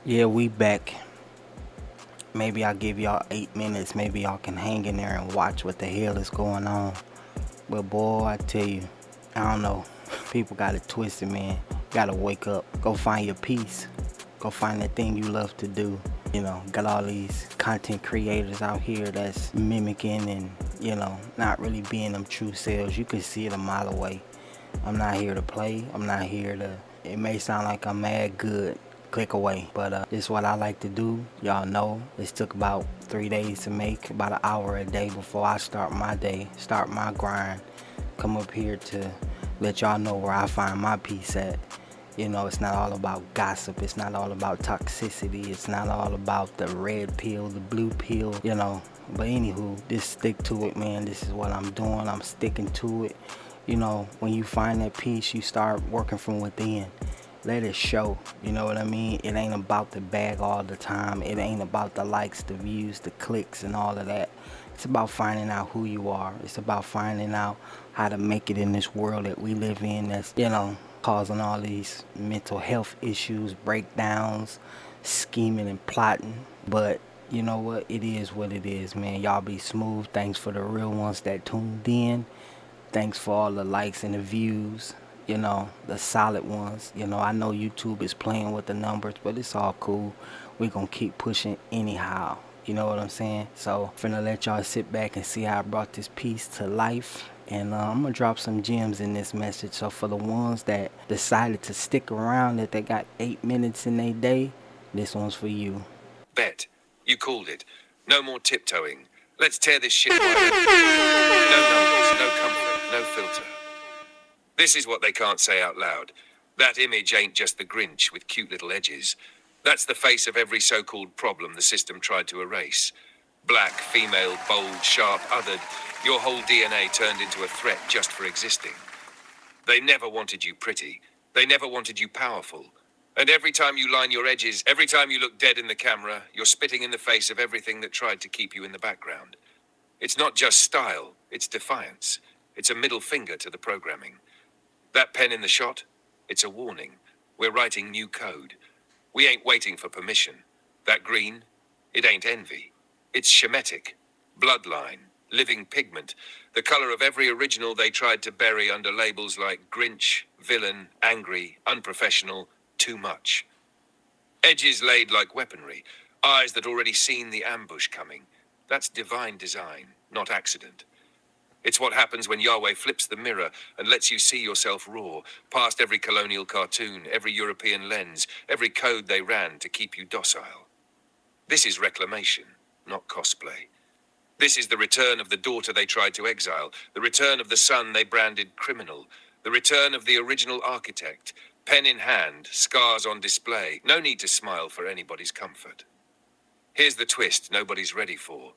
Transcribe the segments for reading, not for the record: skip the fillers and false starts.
Yeah, we back. Maybe I'll give y'all 8 minutes. Maybe y'all can hang in there and watch what the hell is going on. But boy, I tell you, I don't know. People got it twisted, man. Gotta wake up. Go find your peace. Go find that thing you love to do. Got all these content creators out here that's mimicking and, not really being them true selves. You can see it a mile away. I'm not here to play. I'm not here to. It may sound like I'm mad good. Click away. But this is what I like to do. Y'all know this took about 3 days to make, about an hour a day before I start my day, start my grind. Come up here to let y'all know where I find my peace at. It's not all about gossip. It's not all about toxicity. It's not all about the red pill, the blue pill. But anywho, just stick to it, man. This is what I'm doing. I'm sticking to it. When you find that peace, you start working from within. Let it show. You know what I mean? It ain't about the bag all the time. It ain't about the likes, the views, the clicks, and all of that. It's about finding out who you are. It's about finding out how to make it in this world that we live in that's, causing all these mental health issues, breakdowns, scheming and plotting. But you know what? It is what it is, man. Y'all be smooth. Thanks for the real ones that tuned in. Thanks for all the likes and the views, the solid ones. I know YouTube is playing with the numbers, but it's all cool. We're going to keep pushing anyhow. You know what I'm saying? So, finna let y'all sit back and see how I brought this piece to life. And I'm going to drop some gems in this message. So, for the ones that decided to stick around, that they got 8 minutes in their day, this one's for you. Bet. You called it. No more tiptoeing. Let's tear this shit wide open. No numbers, no comfort, no filter. This is what they can't say out loud. That image ain't just the Grinch with cute little edges. That's the face of every so-called problem the system tried to erase. Black, female, bold, sharp, othered. Your whole DNA turned into a threat just for existing. They never wanted you pretty. They never wanted you powerful. And every time you line your edges, every time you look dead in the camera, you're spitting in the face of everything that tried to keep you in the background. It's not just style, it's defiance. It's a middle finger to the programming. That pen in the shot, it's a warning. We're writing new code. We ain't waiting for permission. That green, it ain't envy. It's Shemitic, bloodline, living pigment, the color of every original they tried to bury under labels like Grinch, villain, angry, unprofessional, too much. Edges laid like weaponry, eyes that already seen the ambush coming. That's divine design, not accident. It's what happens when Yahweh flips the mirror and lets you see yourself raw, past every colonial cartoon, every European lens, every code they ran to keep you docile. This is reclamation, not cosplay. This is the return of the daughter they tried to exile, the return of the son they branded criminal, the return of the original architect, pen in hand, scars on display. No need to smile for anybody's comfort. Here's the twist nobody's ready for.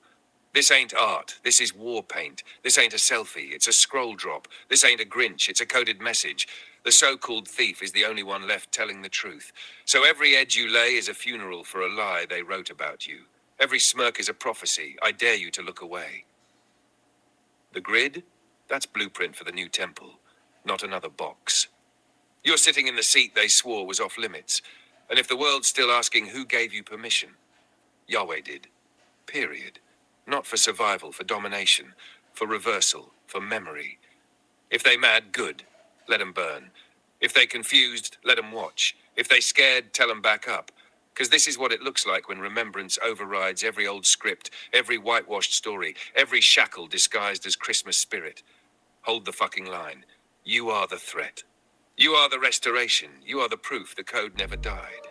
This ain't art, this is war paint. This ain't a selfie, it's a scroll drop. This ain't a Grinch, it's a coded message. The so-called thief is the only one left telling the truth. So every edge you lay is a funeral for a lie they wrote about you. Every smirk is a prophecy. I dare you to look away. The grid? That's blueprint for the new temple, not another box. You're sitting in the seat they swore was off limits. And if the world's still asking who gave you permission, Yahweh did. Period. Not for survival, for domination, for reversal, for memory. If they mad, good. Let 'em burn. If they confused, let 'em watch. If they scared, tell 'em back up. Because this is what it looks like when remembrance overrides every old script, every whitewashed story, every shackle disguised as Christmas spirit. Hold the fucking line. You are the threat. You are the restoration. You are the proof the code never died.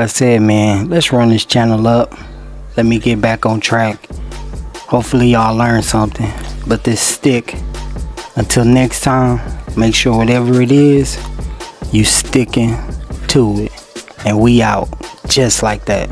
I said, man, let's run this channel up. Let me get back on track. Hopefully y'all learned something. But this stick, until next time, make sure whatever it is, you sticking to it. And we out just like that.